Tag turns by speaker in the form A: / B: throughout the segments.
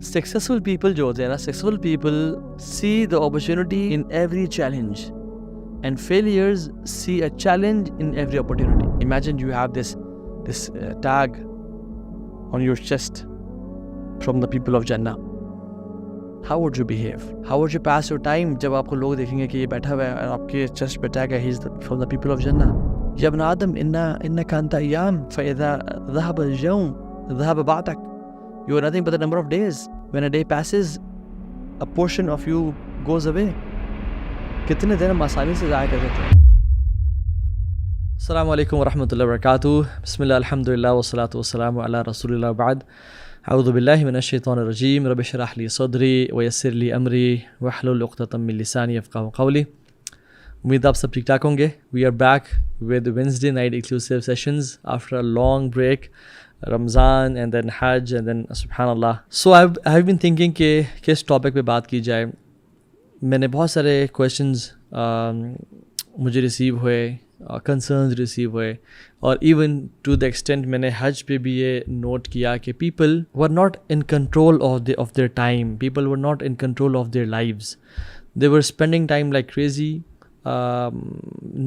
A: Successful people جو ہوتے ہیں نا, successful people see the opportunity in every challenge and failures see a challenge in every opportunity. Imagine you have this tag on your chest from the people of Jannah. How would you behave? How would you pass your time جب آپ کو لوگ دیکھیں گے کہ یہ بیٹھا ہوا ہے اور آپ کے چیسٹ پہ ٹیگ ہے he is from the people of Jannah. یا ابن آدم إنك أنت أيام فإذا ذهب اليوم ذهب بعدك. You are nothing but the number of days. When a day passes, a portion of you goes away. کتنے دن ہم آسانی سے ضائع کر دیتے ہیں. السلام علیکم ورحمۃ اللہ وبرکاتہ. بسم اللہ الحمدللہ والصلاۃ والسلام علی رسول اللہ بعد. اعوذ باللہ من الشیطان الرجیم. رب اشرح لی صدری ویسر لی امری واحلل عقدۃ من لسانی یفقہوا قولی. امید آپ سب ٹھیک ٹھاک ہوں گے. We are back with Wednesday night exclusive sessions after a long break. Ramzan and then Hajj and then سبحان اللہ. سو آئی ہیو بین تھنکنگ کہ کس ٹاپک پہ بات کی جائے. میں نے بہت سارے کویشچنز مجھے ریسیو ہوئے, کنسرنز ریسیو ہوئے, اور ایون ٹو دا ایکسٹینٹ میں نے حج پہ بھی یہ نوٹ کیا کہ people were not in control of their time. People were not in control of their lives. They were spending time like crazy,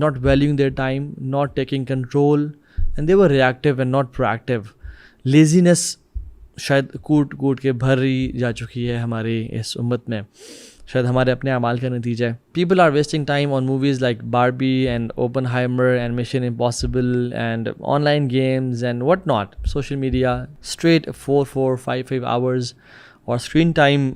A: not valuing their time, not taking control, and they were reactive and not proactive. Laziness شاید کوٹ کے بھری جا چکی ہے ہماری اس امت میں, شاید ہمارے اپنے اعمال کا نتیجہ ہے. People are wasting time on movies like Barbie and Oppenheimer and Mission Impossible and online games and what not. Social media, straight 4-5 hours, اور اسکرین ٹائم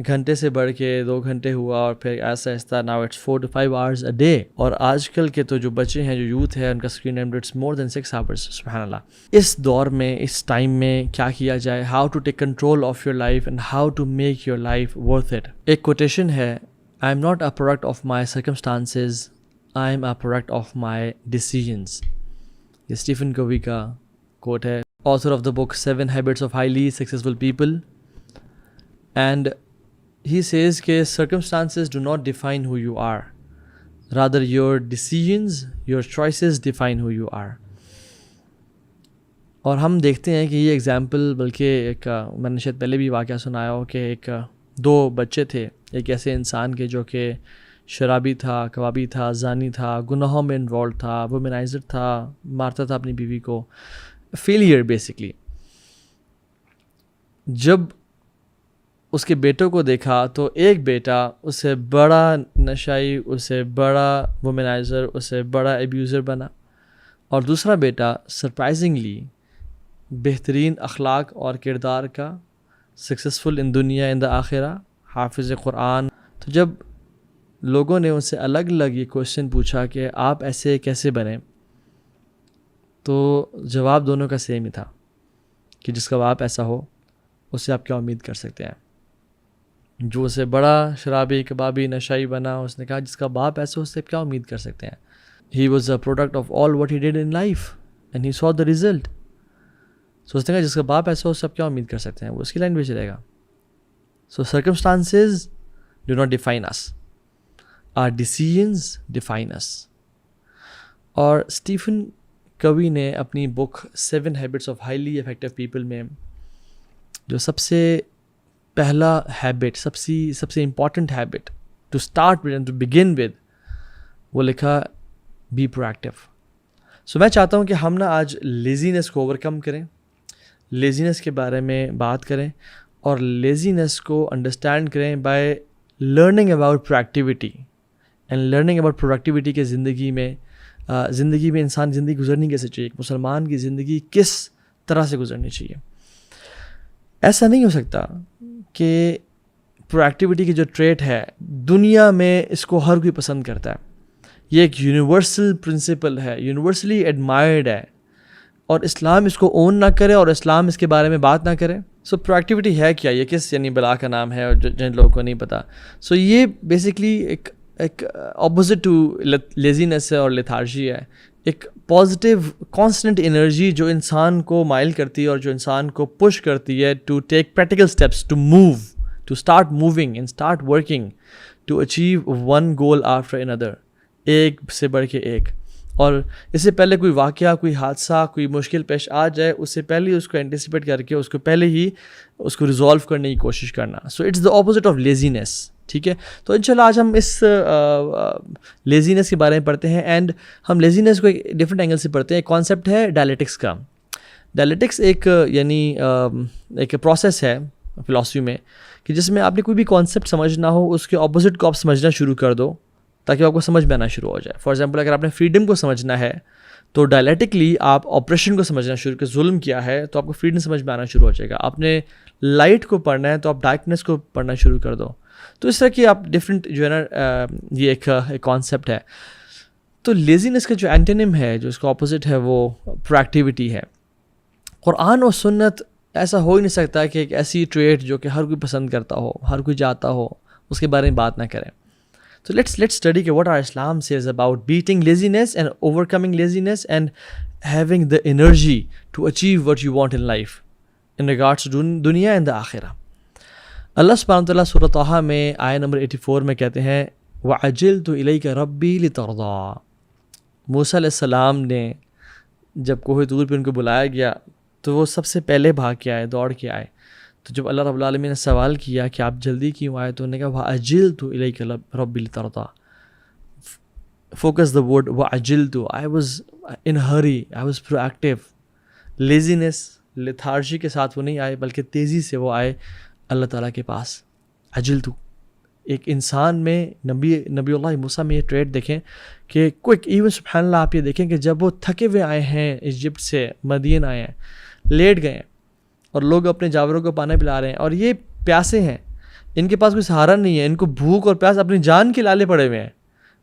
A: گھنٹے سے بڑھ کے 2 گھنٹے ہوا, اور پھر ایسا ایسا now it's 4 to 5 hours a day. اور آج کل کے تو جو بچے ہیں, جو یوتھ ہے, ان کا screen time it's more than 6 hours. سبحان اللہ. اس دور میں, اس ٹائم میں کیا کیا جائے, how to take control of your life and how to make your life worth it. ایک کوٹیشن ہے, I am not a product of my circumstances, I am a product of my decisions. یہ Stephen Covey کا quote ہے, author of the book 7 Habits of Highly Successful People. And he says کہ circumstances do not define who you are, rather your decisions, your choices define who you are. اور ہم دیکھتے ہیں کہ یہ example, بلکہ ایک میں نے شاید پہلے بھی واقعہ سنایا ہو کہ 2 بچے تھے, ایک ایسے انسان کے جو کہ شرابی تھا, کبابی تھا, زانی تھا, گناہوں میں انوالو تھا, وومنائزر تھا, مارتا تھا اپنی بیوی کو, فیلئر بیسکلی. جب اس کے بیٹوں کو دیکھا تو ایک بیٹا اس سے بڑا نشائی, اس سے بڑا وومنائزر, اس سے بڑا ایبیوزر بنا, اور دوسرا بیٹا سرپرائزنگلی بہترین اخلاق اور کردار کا, سکسیزفل ان دنیا ان دا آخرہ, حافظ قرآن. تو جب لوگوں نے ان سے الگ الگ یہ کوشچن پوچھا کہ آپ ایسے کیسے بنے, تو جواب دونوں کا سیم ہی تھا کہ جس کا باپ ایسا ہو اس سے آپ کیا امید کر سکتے ہیں. جو اسے بڑا شرابی کبابی نشائی بنا, اس نے کہا جس کا باپ ایسا ہو اس سے کیا امید کر سکتے ہیں. He was a product of all what he did in life and he so the result. سوچتے ہیں جس کا باپ ایسا ہو اس سے کیا امید کر سکتے ہیں, وہ اس کی لائن پہ چلے گا. So circumstances do not define us, our decisions define us. اور اسٹیفن کوی نے اپنی بک 7 Habits of Highly Effective People میں جو سب سے پہلا ہیبٹ, سب سے important habit to start with and to begin with, وہ لکھا بی پروایکٹیو. سو میں چاہتا ہوں کہ ہم نا آج لیزینس کو اوور کم کریں, لیزینس کے بارے میں بات کریں, اور لیزینس کو انڈرسٹینڈ کریں by learning about proactivity and learning about productivity کے زندگی میں انسان زندگی گزرنی کیسے چاہیے, ایک مسلمان کی زندگی کس طرح سے گزرنی چاہیے. ایسا نہیں ہو سکتا کہ پروایکٹیوٹی کی جو ٹریٹ ہے دنیا میں اس کو ہر کوئی پسند کرتا ہے, یہ ایک یونیورسل پرنسپل ہے, یونیورسلی ایڈمائرڈ ہے, اور اسلام اس کو اون نہ کرے اور اسلام اس کے بارے میں بات نہ کرے. سو پروایکٹیوٹی ہے کیا, یہ کس یعنی بلا کا نام ہے اور جن لوگوں کو نہیں پتہ. سو یہ بیسکلی ایک اپوزٹ ٹو لیزینس ہے اور لیتھارجی ہے, ایک پازیٹیو کانسٹنٹ انرجی جو انسان کو مائل کرتی ہے اور جو انسان کو پش کرتی ہے to take practical steps, to move, to start moving and start working to achieve one goal after another, ایک سے بڑھ کے ایک. اور اس سے پہلے کوئی واقعہ، کوئی حادثہ، کوئی مشکل پیش آ جائے، اس سے پہلے اس کو اینٹیسپیٹ کر کے اس کو پہلے ہی اس کو ریزالو کرنے کی کوشش کرنا. So it's the opposite of laziness. ٹھیک ہے، تو انشاءاللہ آج ہم اس لیزینس کے بارے میں پڑھتے ہیں، اینڈ ہم لیزینس کو ایک ڈفرینٹ اینگل سے پڑھتے ہیں. ایک کانسیپٹ ہے ڈائلیکٹکس کا. ڈائلیکٹکس ایک یعنی ایک پروسیس ہے فلاسفی میں کہ جس میں آپ نے کوئی بھی کانسیپٹ سمجھنا ہو، اس کے اپوزٹ کو آپ سمجھنا شروع کر دو تاکہ آپ کو سمجھ میں آنا شروع ہو جائے. فار ایگزامپل اگر آپ نے فریڈم کو سمجھنا ہے تو ڈائلیکٹکلی آپ آپریشن کو سمجھنا شروع کر، ظلم کیا ہے تو آپ کو فریڈم سمجھ میں آنا شروع ہو جائے گا. آپ نے لائٹ کو پڑھنا ہے تو آپ ڈارکنیس کو پڑھنا شروع کر دو. تو اس طرح کی آپ ڈفرینٹ جو ہے نا یہ ایک کانسیپٹ ہے. تو لیزینس کا جو اینٹونیم ہے، جو اس کا اپوزٹ ہے، وہ پروایکٹیوٹی ہے. قرآن اور سنت ایسا ہو ہی نہیں سکتا کہ ایک ایسی ٹریٹ جو کہ ہر کوئی پسند کرتا ہو، ہر کوئی چاہتا ہو، اس کے بارے میں بات نہ کریں. So let's study what our Islam says about beating laziness and overcoming laziness and having the energy to achieve what you want in life in regards to dunya and the akhirah. اللہ سبحانہ وتعالیٰ سورۃ طٰہٰ میں آیہ number 84 میں کہتے ہیں وَعَجِلْتُ إِلَيْكَ رَبِّي لِتَرْضَىٰ. موسیٰ علیہ السلام نے جب کوہ طور پہ ان کو بلایا گیا تو وہ سب سے پہلے بھاگ کے آئے، دوڑ کے آئے. تو جب اللہ رب العالمین نے سوال کیا کہ آپ جلدی کیوں آئے تو انہوں نے کہا وَعَجِلْتُ إِلَيْكَ رَبِّي لِتَرْضَىٰ. Focus the word وَعَجِلْتُ. I was in hurry, I was proactive. لیزینس، لیتھارجی کے ساتھ وہ نہیں آئے بلکہ تیزی سے وہ آئے اللہ تعالیٰ کے پاس. عجلتو. ایک انسان میں نبی اللہ موسیٰ میں یہ ٹریٹ دیکھیں کہ کوئک ایون سبحان اللہ آپ یہ دیکھیں کہ جب وہ تھکے ہوئے آئے ہیں ایجپٹ سے، مدین آئے ہیں، لیٹ گئے ہیں اور لوگ اپنے جانوروں کو پانی پلا رہے ہیں اور یہ پیاسے ہیں، ان کے پاس کوئی سہارا نہیں ہے، ان کو بھوک اور پیاس اپنی جان کے لالے پڑے ہوئے ہیں.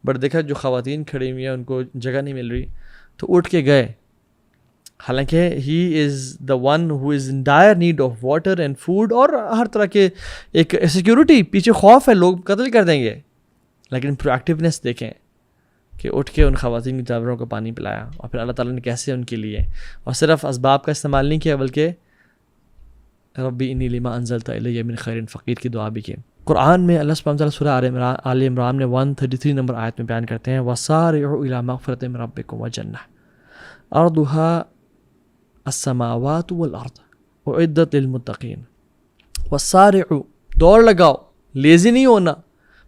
A: بٹ دیکھا جو خواتین کھڑی ہوئی ہیں ان کو جگہ نہیں مل رہی تو اٹھ کے گئے، حالانکہ he is the one who is in dire need of water and food اور ہر طرح کے ایک سیکیورٹی، پیچھے خوف ہے لوگ قتل کر دیں گے. لیکن پروایکٹیونیس دیکھیں کہ اٹھ کے ان خواتین کے جانوروں کو پانی پلایا اور پھر اللہ تعالیٰ نے کیسے ان کے لیے، اور صرف اسباب کا استعمال نہیں کیا بلکہ ربی انی لما انزلت الی من خیر فقیر کی دعا بھی کی. قرآن میں اللہ سبحانہ وتعالیٰ سورہ آل عمران میں 133 نمبر آیت میں بیان کرتے ہیں وَسَارِعُوا إِلَىٰ مَغْفِرَةٍ مِّن رَبِّكُمْ وَجَنَّةٍ أَرْضُهَا السماوات والارض اعدت للمتقین. وسارعوا، دوڑ لگاؤ، لیزی نہیں ہونا،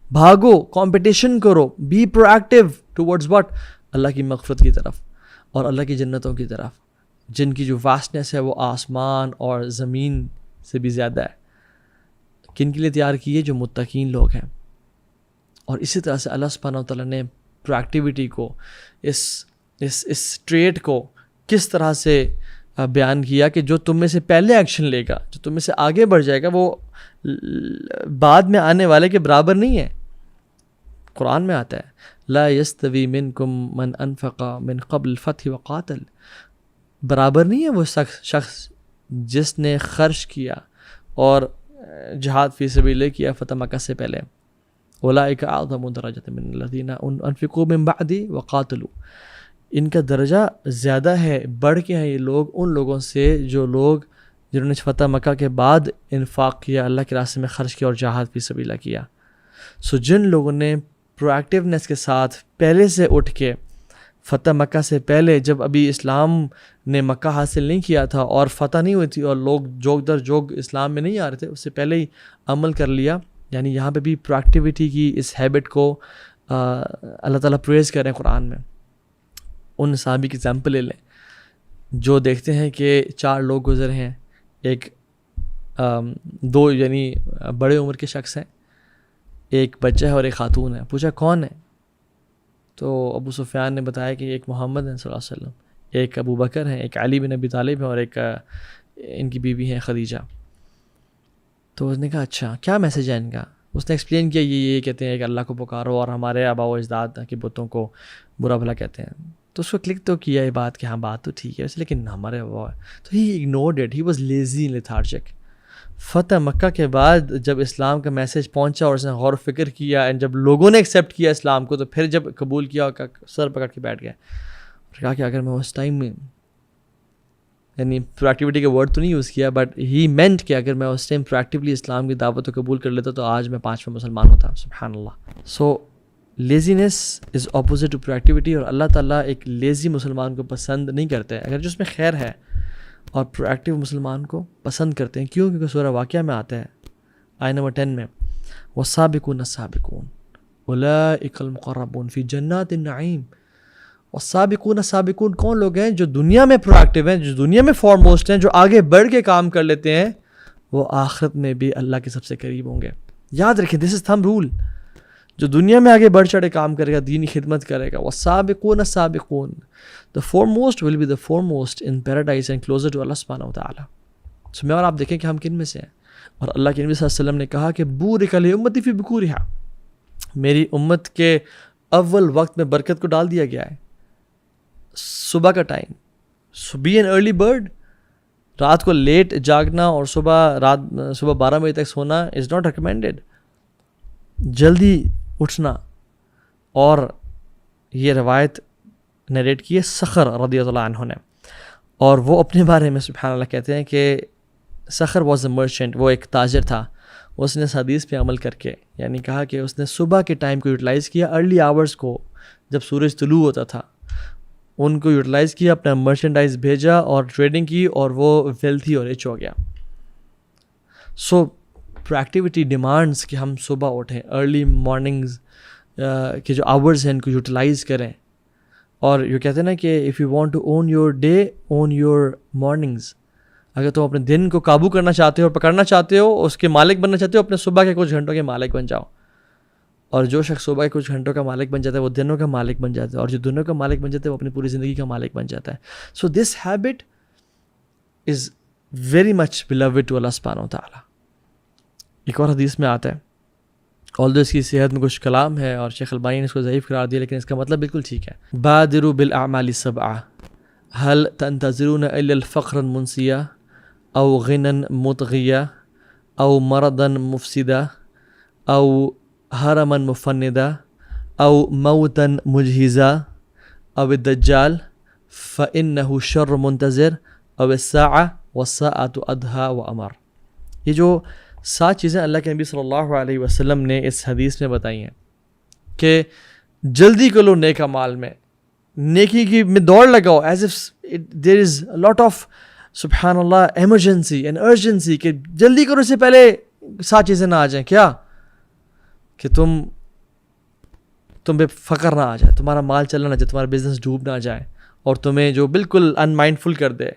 A: بھاگو، کمپٹیشن کرو، بی پروایکٹیو ٹورڈز واٹ، اللہ کی مغفرت کی طرف اور اللہ کی جنتوں کی طرف، جن کی جو واسٹنس ہے وہ آسمان اور زمین سے بھی زیادہ ہے. کن کے لیے تیار کی ہے؟ جو متقین لوگ ہیں. اور اسی طرح سے اللہ سبحانہ وتعالیٰ نے پروایکٹیوٹی کو، اس ٹریٹ کو کس طرح سے بیان کیا کہ جو تم میں سے پہلے ایکشن لے گا، جو تم میں سے آگے بڑھ جائے گا، وہ بعد میں آنے والے کے برابر نہیں ہے. قرآن میں آتا ہے لا یستوی منکم من انفق من قبل الفتح وقاتل. برابر نہیں ہے وہ شخص جس نے خرچ کیا اور جہاد فی سبیل اللہ کیا فتح مکہ سے پہلے. اولئک اعظم درجۃ من الذین انفقوا من بعد وقاتلوا. ان کا درجہ زیادہ ہے، بڑھ کے ہیں یہ لوگ ان لوگوں سے جو لوگ جنہوں نے فتح مکہ کے بعد انفاق کیا، اللہ کے راستے میں خرچ کیا اور جہاد فی سبیل اللہ کیا. سو جن لوگوں نے پروایکٹیونیس کے ساتھ پہلے سے اٹھ کے فتح مکہ سے پہلے، جب ابھی اسلام نے مکہ حاصل نہیں کیا تھا اور فتح نہیں ہوئی تھی اور لوگ جوگ در جوگ اسلام میں نہیں آ رہے تھے، اس سے پہلے ہی عمل کر لیا. یعنی یہاں پہ بھی پروایکٹیوٹی کی اس ہیبٹ کو اللہ تعالیٰ پریز کر رہے ہیں قرآن میں. ان صحابی کی ایگزامپل لے لیں جو دیکھتے ہیں کہ 4 لوگ گزر ہیں، ایک 2 یعنی بڑے عمر کے شخص ہیں، ایک بچہ ہے اور ایک خاتون ہے. پوچھا کون ہے؟ تو ابو سفیان نے بتایا کہ ایک محمد ہیں صلی اللہ علیہ وسلم، ایک ابو بکر ہیں، ایک علی بن ابی طالب ہیں اور ایک ان کی بیوی ہیں خدیجہ. تو اس نے کہا اچھا کیا میسج ہے ان کا؟ اس نے ایکسپلین کیا یہ کہتے ہیں کہ اللہ کو پکارو اور ہمارے آباء و اجداد کے بتوں کو برا بھلا کہتے ہیں. تو اس کو کلک تو کیا یہ بات کہ ہاں بات تو ٹھیک ہے لیکن ہمارے وہ ہے. تو he ignored it, he was lazy lethargic. فتح مکہ کے بعد جب اسلام کا میسج پہنچا اور اس نے غور و فکر کیا اینڈ جب لوگوں نے ایکسیپٹ کیا اسلام کو، تو پھر جب قبول کیا سر پکڑ کے بیٹھ گئے اور کہا کہ اگر میں اس ٹائم میں، یعنی پروایکٹیوٹی کا ورڈ تو نہیں یوز کیا بٹ ہی مینٹ کہ اگر میں اس ٹائم پروایکٹیولی اسلام کی دعوت کو قبول کر لیتا تو آج میں 5واں مسلمان ہوتا. سبحان اللہ. سو لیزینس از اپوزٹ ٹو پرویکٹیوٹی، اور اللہ تعالیٰ ایک لیزی مسلمان کو پسند نہیں کرتے اگر جو اس میں خیر ہے، اور پرویکٹیو مسلمان کو پسند کرتے ہیں. کیوں؟ کیونکہ سورہ واقعہ میں آتا ہے آیت نمبر 10 میں والسابقون السابقون اولئک المقربون فی جنات النعیم. والسابقون السابقون کون لوگ ہیں؟ جو دنیا میں پرویکٹیو ہیں، جو دنیا میں فارموسٹ ہیں، جو آگے بڑھ کے کام کر لیتے ہیں، وہ آخرت میں بھی اللہ کے سب سے قریب ہوں گے. یاد رکھیں، دس از تھم رول. جو دنیا میں آگے بڑھ چڑھے کام کرے گا، دینی خدمت کرے گا، والسابقون السابقون، the foremost will be the foremost in paradise and closer to Allah subhanahu wa ta'ala. So میں اور آپ دیکھیں کہ ہم کن میں سے ہیں. اور اللہ کے نبی صلی اللہ علیہ وسلم نے کہا کہ بورک لامتی فی بکورہا، میری امت کے اول وقت میں برکت کو ڈال دیا گیا ہے. صبح کا time, so be an early bird. رات کو لیٹ جاگنا اور صبح 12 بجے تک سونا از ناٹ ریکمینڈیڈ. جلدی اٹھنا. اور یہ روایت نریٹ کی ہے سخر رضی اللہ عنہ نے، اور وہ اپنے بارے میں سبحان اللہ کہتے ہیں کہ سخر واز اے مرچنٹ، وہ ایک تاجر تھا. اس نے اس حدیث پہ عمل کر کے یعنی کہا کہ اس نے صبح کے ٹائم کو یوٹیلائز کیا، ارلی آورز کو جب سورج طلوع ہوتا تھا ان کو یوٹیلائز کیا، اپنا مرچنڈائز بھیجا اور ٹریڈنگ کی، اور وہ ویلتھی اور رچ ہو گیا. سو پرویکٹیوٹی ڈیمانڈس کہ ہم صبح اٹھیں، ارلی مارننگز کے جو آورز ہیں ان کو یوٹیلائز کریں. اور یہ کہتے ہیں نا کہ if you want to own your day own your mornings. اگر تم اپنے دن کو قابو کرنا چاہتے ہو اور پکڑنا چاہتے ہو، اس کے مالک بننا چاہتے ہو، اپنے صبح کے کچھ گھنٹوں کے مالک بن جاؤ. اور جو شخص صبح کے کچھ گھنٹوں کا مالک بن جاتا ہے وہ دنوں کا مالک بن جاتا ہے، اور جو دنوں کا مالک بن جاتا ہے وہ اپنی پوری زندگی کا مالک بن جاتا ہے. So this habit is very much beloved to Allah سبحانہ و تعالیٰ. ایک اور حدیث میں آتا ہے، although اس کی صحت میں کچھ کلام ہے اور شیخ البانی نے اس کو ضعیف قرار دیا، لیکن اس کا مطلب بالکل ٹھیک ہے. بادروا بالاعمال سبعہ هل تنتظرون الا الفقر المنسیہ او غنا مطغیہ او مرضا مفسدہ او حرما مفندا او موتا مجہزا او الدجال فانہ شر منتظر او الساعہ والساعۃ ادہا وامر. یہ جو 7 چیزیں اللہ کے نبی صلی اللہ علیہ وسلم نے اس حدیث میں بتائی ہیں کہ جلدی کرو نیک اعمال میں، نیکی کی میں دوڑ لگاؤ، as if there is lot of سبحان اللہ ایمرجنسی اینڈ ارجنسی، کہ جلدی کرو، اس سے پہلے 7 چیزیں نہ آ جائیں. کیا؟ کہ تم پہ فقر نہ آ جائے، تمہارا مال چلنا نہ جائے، تمہارا بزنس ڈوب نہ جائے، اور تمہیں جو بالکل ان مائنڈفل کر دے،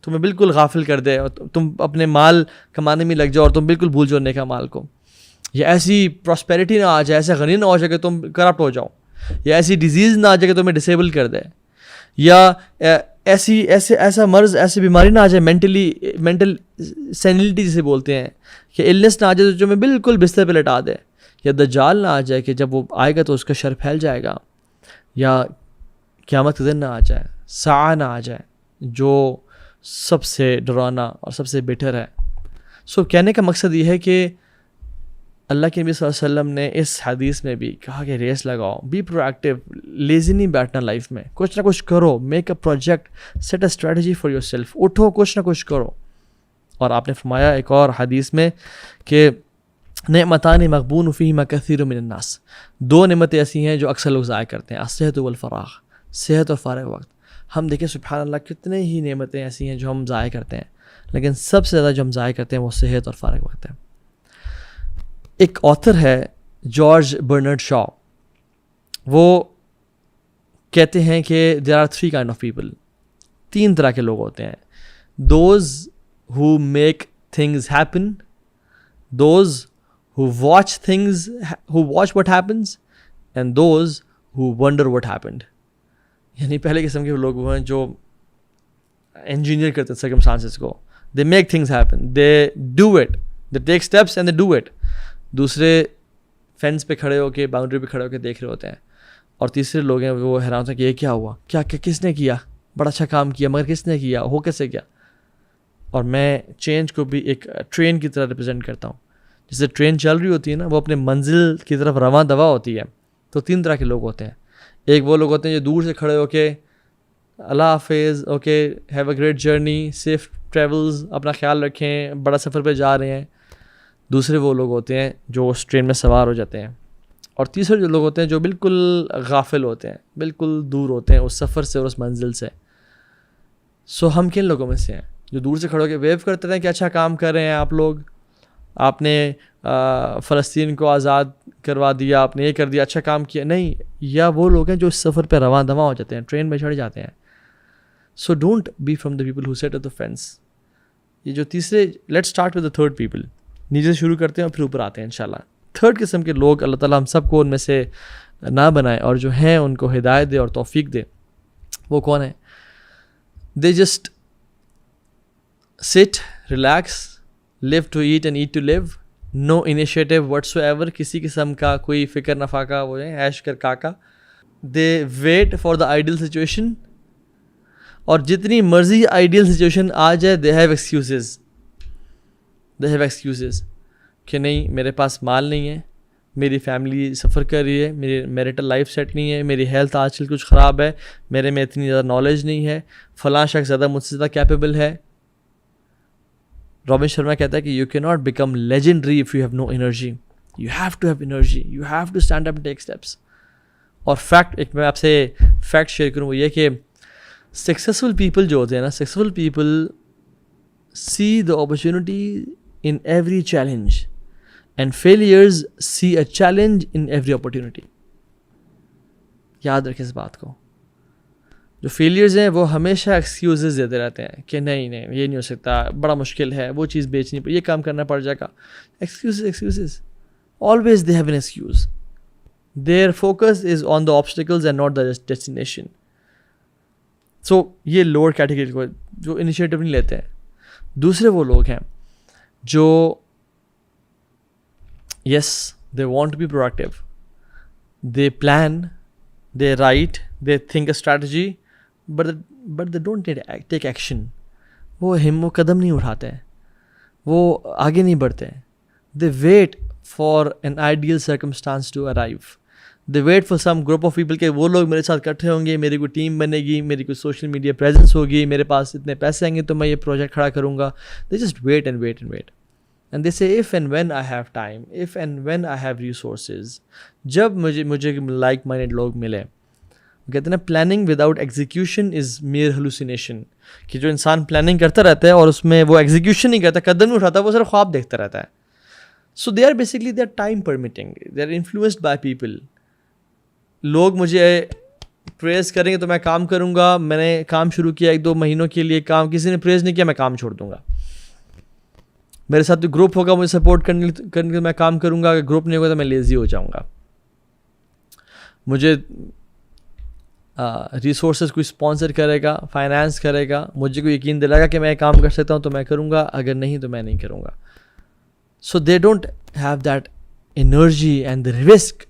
A: تمہیں بالکل غافل کر دے، اور تم اپنے مال کمانے میں لگ جاؤ اور تم بالکل بھول جاؤ نیک مال کو. یا ایسی پراسپیرٹی نہ آ جائے، ایسا غنی نہ ہو جائے کہ تم کرپٹ ہو جاؤ، یا ایسی ڈیزیز نہ آ جائے کہ تمہیں ڈسیبل کر دے، یا ایسا مرض، ایسی بیماری نہ آ جائے، مینٹل سینلٹی جسے بولتے ہیں، کہ النس نہ آ جائے جو میں بالکل بستر پہ لٹا دے، یا دجال نہ آ جائے کہ جب وہ آئے گا تو اس کا شر پھیل جائے گا، یا قیامت کے دن نہ آ جائے، ساعہ نہ آ جائے جو سب سے ڈرانا اور سب سے بیٹر ہے. سو کہنے کا مقصد یہ ہے کہ اللہ کے نبی صلی اللہ علیہ وسلم نے اس حدیث میں بھی کہا کہ ریس لگاؤ، بی پرو ایکٹیو، لیزی نہیں بیٹھنا لائف میں، کچھ نہ کچھ کرو، make a project, set a strategy for yourself, اٹھو کچھ نہ کچھ کرو. اور آپ نے فرمایا ایک اور حدیث میں کہ نعمتان مغبون فیہما کثیر من الناس، 2 نعمتیں ایسی ہیں جو اکثر لوگ ضائع کرتے ہیں، الصحت والفراغ، صحت اور فارغ وقت. ہم دیکھیں سبحان اللہ کتنے ہی نعمتیں ایسی ہیں جو ہم ضائع کرتے ہیں، لیکن سب سے زیادہ جو ہم ضائع کرتے ہیں وہ صحت اور فارغ وقت ہے. ایک آتھر ہے جارج برنرڈ شاء، وہ کہتے ہیں کہ there are 3 kind of people، 3 طرح کے لوگ ہوتے ہیں. those who make things happen، those who watch what happens، and those who wonder what happened. یعنی پہلے قسم کے لوگ وہ ہیں جو انجینئر کرتے ہیں سرکمسٹانسز کو، they make things happen, they do it, they take steps and they do it. دوسرے فینس پہ کھڑے ہو کے، باؤنڈری پہ کھڑے ہو کے دیکھ رہے ہوتے ہیں. اور تیسرے لوگ ہیں وہ حیران ہوتے ہیں کہ یہ کیا ہوا، کیا کس نے کیا، بڑا اچھا کام کیا مگر کس نے کیا، ہو کیسے کیا. اور میں چینج کو بھی ایک ٹرین کی طرح ریپرزینٹ کرتا ہوں. جیسے ٹرین چل رہی ہوتی ہے نا، وہ اپنے منزل کی طرف رواں دوا ہوتی ہے. تو 3 طرح کے لوگ ہوتے ہیں. ایک وہ لوگ ہوتے ہیں جو دور سے کھڑے ہو کے اللہ حافظ، okay have a great journey, safe travels, اپنا خیال رکھیں، بڑا سفر پہ جا رہے ہیں. دوسرے وہ لوگ ہوتے ہیں جو اس ٹرین میں سوار ہو جاتے ہیں اور تیسرے جو لوگ ہوتے ہیں جو بالکل غافل ہوتے ہیں, بالکل دور ہوتے ہیں اس سفر سے اور اس منزل سے. سو ہم کن لوگوں میں سے ہیں جو دور سے کھڑے ہو کے ویو کرتے رہیں کہ اچھا کام کر رہے ہیں آپ لوگ, آپ نے فلسطین کو آزاد کروا دیا, آپ نے یہ کر دیا, اچھا کام کیا؟ نہیں. یا وہ لوگ ہیں جو اس سفر پہ رواں دواں ہو جاتے ہیں, ٹرین میں چڑھ جاتے ہیں. So don't be from the people who sit at the fence. یہ جو تیسرے, let's start with the third people, نیچے سے شروع کرتے ہیں اور پھر اوپر آتے ہیں انشاءاللہ. تھرڈ قسم کے لوگ اللہ تعالیٰ ہم سب کو ان میں سے نہ بنائے, اور جو ہیں ان کو ہدایت دے اور توفیق دے. وہ کون ہیں؟ They just sit, relax, live to eat and eat to live, no initiative whatsoever, کسی قسم کا کوئی فکر نفاقہ, وہ ہے عیش کر کاکا. they wait for the ideal situation, اور جتنی مرضی ideal situation آ جائے they have excuses کہ نہیں میرے پاس مال نہیں ہے, میری فیملی سفر کر رہی ہے, میری میریٹل لائف سیٹ نہیں ہے, میری ہیلتھ آج کل کچھ خراب ہے, میرے میں اتنی زیادہ نالج نہیں ہے, فلاں شخص زیادہ مجھ سے زیادہ کیپیبل ہے. رابن شرما کہتا ہے کہ you can not become legendary if you have no energy. You have to have energy, you have to stand up and take steps. اور فیکٹ, ایک میں آپ سے فیکٹ شیئر کروں, وہ یہ کہ سکسیزفل پیپل جو ہوتے ہیں نا, successful people see the opportunity in every challenge and failures see a challenge in every opportunity. یاد رکھیں اس بات کو. جو فیلیئرز ہیں وہ ہمیشہ ایکسکیوزز دیتے رہتے ہیں کہ نہیں یہ نہیں ہو سکتا, بڑا مشکل ہے, وہ چیز بیچنی پڑے, یہ کام کرنا پڑ جائے گا. Excuses always they have an excuse. Their focus is on the obstacles and not the destination. So یہ لوور کیٹیگری کو جو انیشیٹو نہیں لیتے ہیں. دوسرے وہ لوگ ہیں جو yes they want to be proactive, they plan, they write, they think a strategy, but they don't take action. وہ قدم نہیں اٹھاتے ہیں, وہ آگے نہیں بڑھتے ہیں. they wait for an ideal circumstance to arrive. they wait for some group of people کہ وہ لوگ میرے ساتھ اکٹھے ہوں گے, میری کوئی ٹیم بنے گی, میری کوئی سوشل میڈیا پریزنس ہوگی, میرے پاس اتنے پیسے آئیں گے تو میں یہ پروجیکٹ کھڑا کروں گا. they just wait and wait and wait and they say if and when I have time, if and when I have resources. جب مجھے لائک مائنڈڈ لوگ ملے. کہتے ہیں نا planning without execution is mere hallucination, کہ جو انسان پلاننگ کرتا رہتا ہے اور اس میں وہ ایگزیکیوشن نہیں کرتا, قدم نہیں اٹھاتا, وہ صرف خواب دیکھتا رہتا ہے. So they are basically they are time permitting, they are influenced by people. لوگ مجھے پریز کریں گے تو میں کام کروں گا. میں نے کام شروع کیا 1-2 مہینوں کے لیے, کام کسی نے پریز نہیں کیا میں کام چھوڑ دوں گا. میرے ساتھ جو گروپ ہوگا مجھے سپورٹ کرنے کے میں کام کروں گا, اگر گروپ نہیں ہوگا تو میں لیزی ہو جاؤں گا. مجھے ریسورسز کوئی اسپانسر کرے گا, فائنانس کرے گا, مجھے کوئی یقین دلائے گا کہ میں کام کر سکتا ہوں تو میں کروں گا, اگر نہیں تو میں نہیں کروں گا. So they don't have that energy and the risk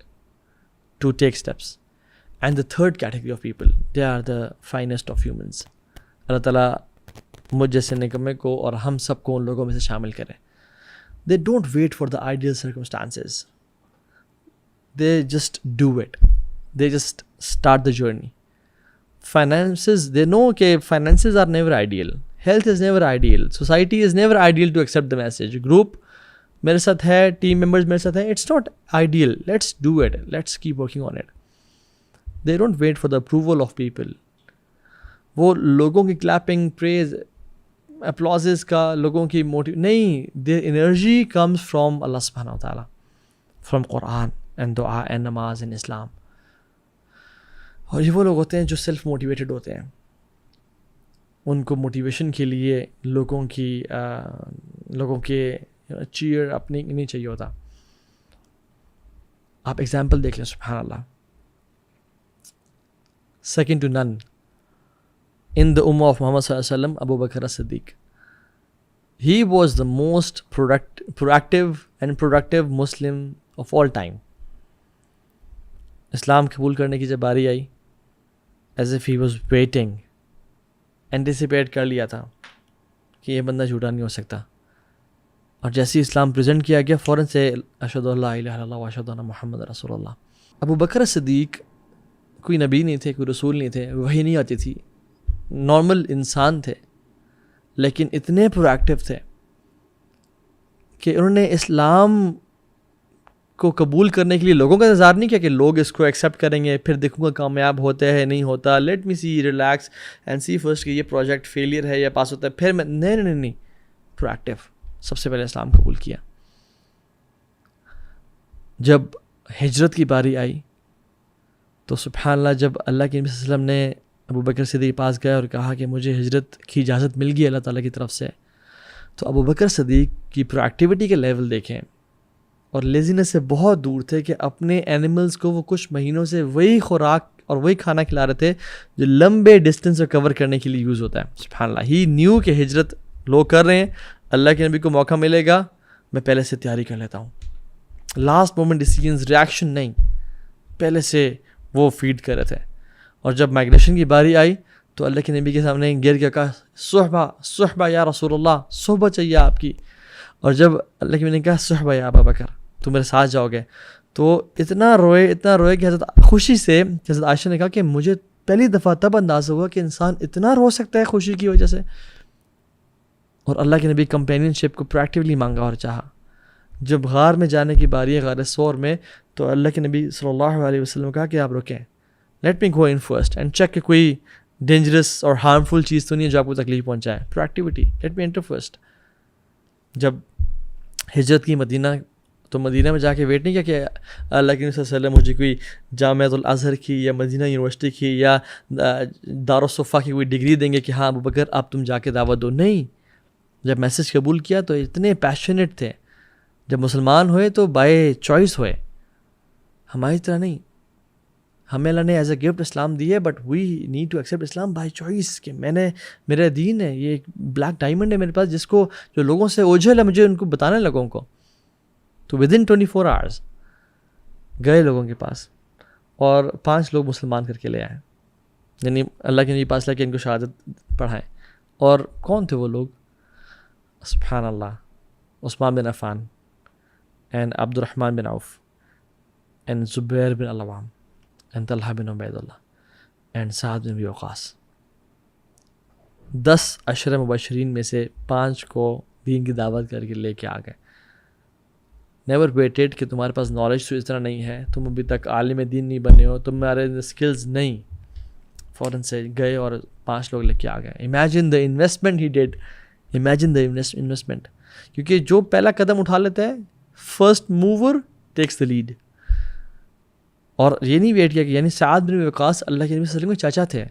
A: to take steps. And the third category of people, they are the finest of humans. Allah تعالیٰ مجھ جیسے نکمے کو اور ہم سب کو ان لوگوں میں سے شامل کرے. They don't wait for the ideal circumstances, they just do it, they just start the journey. Finances, they know کہ finances are never ideal, health is never ideal, society is never ideal to accept the message. Group میرے ساتھ ہے, team members میرے ساتھ ہیں, it's not ideal, let's do it, let's keep working on it. They don't wait for the approval of people. وہ لوگوں کی clapping, praise, applauses کا, لوگوں کی نہیں, their energy comes from Allah subhanahu wa ta'ala, from Quran and dua and namaz and Islam. اور یہ وہ لوگ ہوتے ہیں جو سیلف موٹیویٹڈ ہوتے ہیں. ان کو موٹیویشن کے لیے لوگوں کے چیئر اپنی نہیں چاہیے ہوتا. آپ ایگزامپل دیکھ لیں, سبحان اللہ, سیکنڈ ٹو نن ان دا امہ آف محمد صلی اللہ علیہ وسلم, Abu Bakr Siddiq. He was the most proactive and productive Muslim of all time. اسلام قبول کرنے کی جب باری آئی, as if he was waiting, anticipate کر لیا تھا کہ یہ بندہ جھوٹا نہیں ہو سکتا, اور جیسے اسلام پریزنٹ کیا گیا فوراً سے اشہد ان لا الہ الا اللہ و اشہد ان محمد رسول اللہ. ابو بکر صدیق کوئی نبی نہیں تھے, کوئی رسول نہیں تھے, وحی نہیں آتی تھی, نارمل انسان تھے, لیکن اتنے پرو ایکٹیو تھے کہ انہوں نے اسلام کو قبول کرنے کے لیے لوگوں کا انتظار نہیں کیا کہ لوگ اس کو ایکسیپٹ کریں گے پھر دیکھوں گا کامیاب ہوتا ہے نہیں ہوتا, let me see relax and see first کہ یہ پروجیکٹ فیلئر ہے یا پاس ہوتا ہے پھر میں نہیں پرویکٹیو. سب سے پہلے اسلام قبول کیا. جب ہجرت کی باری آئی تو سبحان اللہ, جب اللہ کے نبی صلی اللہ علیہ وسلم نے ابو بکر صدیق کے پاس گیا اور کہا کہ مجھے ہجرت کی اجازت مل گئی اللہ تعالیٰ کی طرف سے, تو ابو بکر صدیق کی پرو ایکٹیویٹی کے لیول دیکھیں اور لیزینس سے بہت دور تھے کہ اپنے اینیملز کو وہ کچھ مہینوں سے وہی خوراک اور وہی کھانا کھلا رہے تھے جو لمبے ڈسٹینس کو کور کرنے کے لیے یوز ہوتا ہے. سبحان اللہ, ہی نیو کہ ہجرت لوگ کر رہے ہیں, اللہ کے نبی کو موقع ملے گا, میں پہلے سے تیاری کر لیتا ہوں. لاسٹ مومنٹ ڈیسیجنز, ریاکشن نہیں, پہلے سے وہ فیڈ کر رہے تھے. اور جب مائگریشن کی باری آئی تو اللہ کے نبی کے سامنے گر کے کہا صحبہ صحبہ یا رسول اللہ, صحبت چاہیے آپ کی. اور جب اللہ کے نبی نے کہا صحبہ یا ابا بکر, تو میرے ساتھ جاؤ گے, تو اتنا روئے کہ حضرت خوشی سے حضرت عائشہ نے کہا کہ مجھے پہلی دفعہ تب انداز ہوا کہ انسان اتنا رو سکتا ہے خوشی کی وجہ سے. اور اللہ کے نبی کمپینین شپ کو پریکٹیولی مانگا اور چاہا. جب غار میں جانے کی باری ہے, غار سور میں, تو اللہ کے نبی صلی اللہ علیہ وسلم نے کہا کہ آپ رکیں, let me go in first and check کہ کوئی ڈینجرس اور ہارمفل چیز تو نہیں ہے جو آپ کو تکلیف پہنچائے. پرویکٹیوٹی, لیٹ می انٹر فرسٹ. جب ہجرت کی مدینہ, تو مدینہ میں جا کے ویٹ نہیں کیا کہ اللہ کے نبی صلی اللہ علیہ وسلم مجھے کوئی جامعۃ الازہر کی یا مدینہ یونیورسٹی کی یا دارالصفا کی کوئی ڈگری دیں گے کہ ہاں ابو بکر آپ تم جا کے دعوت دو. نہیں, جب میسیج قبول کیا تو اتنے پیشنیٹ تھے. جب مسلمان ہوئے تو بائی چوائس ہوئے, ہماری طرح نہیں. ہمیں اللہ نے ایز اے گفٹ اسلام دی ہے, but we need to accept Islam by choice کہ میرا دین ہے, یہ ایک بلیک ڈائمنڈ ہے میرے پاس جس کو جو لوگوں سے اوجھل ہے مجھے ان کو بتانے لوگوں کو. تو ود ان 24 hours گئے لوگوں کے پاس اور 5 لوگ مسلمان کر کے لے آئے, یعنی اللہ کے نبی پاس لے کے ان کو شہادت پڑھائیں. اور کون تھے وہ لوگ؟ سبحان اللہ, عثمان بن Affan and Abdur Rahman bin Auf and Zubair bin Awwam and Talha bin Ubaidullah and Saad bin Abi Waqqas. 10 عشرہ مبشرین میں سے 5 کو دین کی دعوت کر کے لے کے آ گئے. نیور ویٹڈ کہ تمہارے پاس نالج تو اس طرح نہیں ہے, تم ابھی تک عالم دین نہیں بنے ہو, تمہارے اسکلز نہیں, فوراً سے گئے اور 5 لوگ لے کے آ گئے. Imagine the investment he did, imagine the investment. کیونکہ جو پہلا قدم اٹھا لیتا ہے, first mover takes the lead. اور یہ نہیں ویٹ کیا کہ یعنی سعد بن وقاص اللہ کے نبی صلی اللہ علیہ وسلم کے چاچا تھے,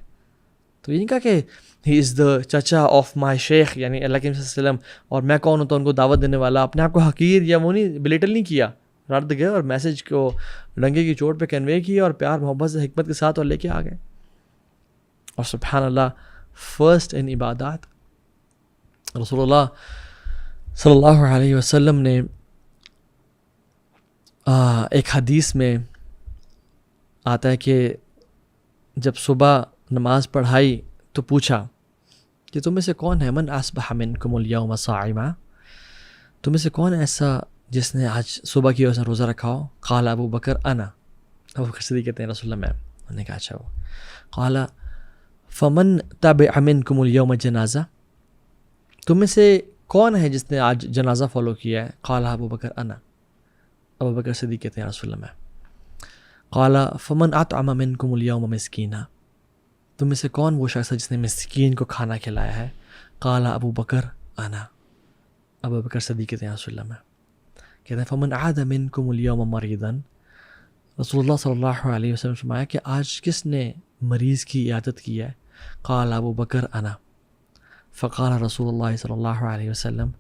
A: تو یہ نہیں کہا کہ ہی از دا چچا آف مائی شیخ, یعنی اللہ کے نبی صلی اللہ علیہ وسلم اور میں کون ہوتا ہوں ان کو دعوت دینے والا. اپنے آپ کو حقیر یا وہ نہیں بلیٹل نہیں کیا, رد گئے اور میسیج کو ڈنگے کی چوٹ پہ کنوے کیا اور پیار محبت سے حکمت کے ساتھ اور لے کے آ گئے. اور سبحان اللہ, فرسٹ ان عبادات رسول اللہ صلی اللہ علیہ وسلم نے ایک حدیث میں آتا ہے کہ جب صبح نماز پڑھائی تو پوچھا کہ تم میں سے کون ہے, من اصبح منکم اليوم صائما, تم میں سے کون ایسا جس نے آج صبح کی وجہ سے روزہ رکھا ہو؟ قال ابو بکر انا, ابو بکر صدیق کہتے ہیں رسول اللہ میں نے کہا اچھا وہ. قال فمن تبع منکم اليوم جنازہ, تم میں سے کون ہے جس نے آج جنازہ فالو کیا ہے؟ قال ابو بکر انا, ابو بکر صدیق کہتے ہیں رسول اللہ میں. قال فمن اطعم منکم اليوم مسکینا, تم میں سے کون وہ شخص ہے جس نے مسکین کو کھانا کھلایا ہے؟ قال ابو بکر انا, ابو بکر صدیق کہتے ہیں رسول اللہ میں. کہتے ہیں فمن عاد منکم اليوم مریضا, رسول اللہ صلی اللہ علیہ وسلم فرمایا کہ آج کس نے مریض کی عیادت کی ہے؟ قال ابو بکر انا. فقال رسول اللہ صلی اللہ علیہ وسلم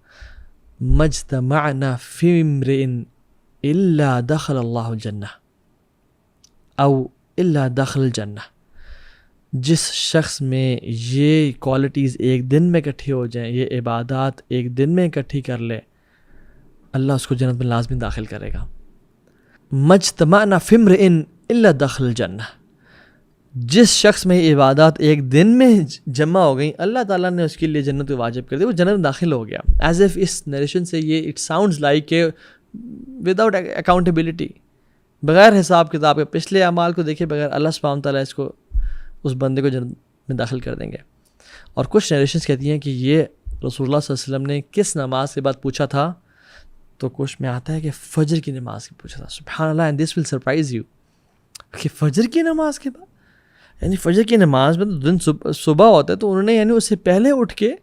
A: مجتمعنا فی امرئ الا دخل اللہ الجنہ او الا دخل الجنہ, جس شخص میں یہ کوالٹیز ایک دن میں اکٹھی ہو جائیں, یہ عبادات ایک دن میں اکٹھی کر لے, اللہ اس کو جنت میں لازمی داخل کرے گا. مجتمعنا فی امرئ الا دخل الجنہ, جس شخص میں یہ عبادات ایک دن میں جمع ہو گئیں اللہ تعالیٰ نے اس کے لیے جنت کو واجب کر دی, وہ جنت میں داخل ہو گیا. ایز ایف اس نریشن سے یہ اٹ ساؤنڈز لائک کہ وداؤٹ اکاؤنٹیبلٹی, بغیر حساب کتاب کے پچھلے اعمال کو دیکھے بغیر اللہ سبحانہ تعالیٰ اس کو اس بندے کو جنت میں داخل کر دیں گے. اور کچھ نریشنز کہتی ہیں کہ یہ رسول اللہ صلی اللہ علیہ وسلم نے کس نماز کے بعد پوچھا تھا تو کوشش میں آتا ہے کہ فجر کی نماز کی پوچھا تھا. سبحان اللہ, and this will surprise you کہ فجر کی نماز کے بعد, یعنی فجر کی نماز میں تو دن صبح ہوتا ہے, تو انہوں نے یعنی اس سے پہلے اٹھ کے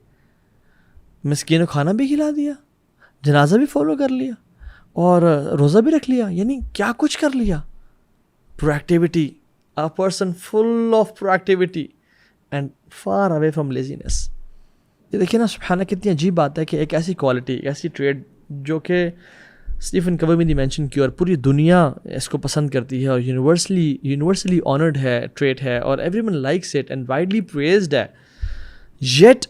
A: مسکین کو کھانا بھی کھلا دیا, جنازہ بھی فالو کر لیا, اور روزہ بھی رکھ لیا, یعنی کیا کچھ کر لیا. پروایکٹیوٹی, a person full of proactivity and far away from laziness. یہ دیکھیں نا سبحانہ کتنی عجیب بات ہے کہ ایک ایسی کوالٹی, ایک ایسی ٹریڈ جو کہ اسٹیفن کوی نے مینشن کی اور پوری دنیا اس کو پسند کرتی ہے اور یونیورسلی آنرڈ ہے ٹریٹ ہے, اور every one likes it and widely praised ہے. یٹ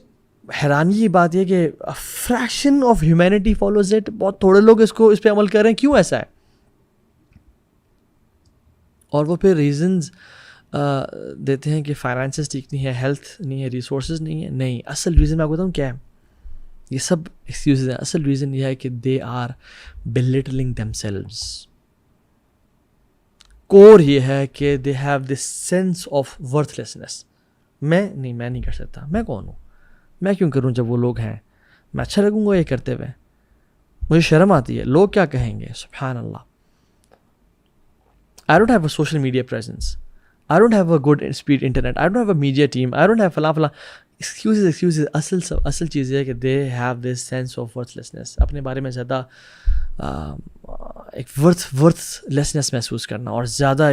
A: حیرانی کی بات یہ کہ fraction of humanity follows it. بہت تھوڑے لوگ اس پہ عمل کر رہے ہیں. کیوں ایسا ہے؟ اور وہ پھر ریزنز دیتے ہیں کہ فائنانسز ٹھیک نہیں ہے, ہیلتھ نہیں ہے, ریسورسز نہیں ہے. نہیں, اصل ریزن میں آپ کو بتاؤں کیا ہے. یہ سب ایکسکیوزز ہیں. اصل ریزن یہ ہے کہ دے آر بلیٹلنگ دیم سیلوز. کور یہ ہے کہ they have this sense of worth lessons. میں نہیں کر سکتا, میں کون ہوں, میں کیوں کروں جب وہ لوگ ہیں, میں اچھا لگوں گا یہ کرتے ہوئے, مجھے شرم آتی ہے, لوگ کیا کہیں گے. سبحان اللہ. I don't have a social media presence. I don't have a good speed internet. I don't have a media team. I don't have فلاں. Excuses. اصل چیز یہ ہے کہ they have this sense of worthlessness. اپنے بارے میں زیادہ ایک worthlessness محسوس کرنا, اور زیادہ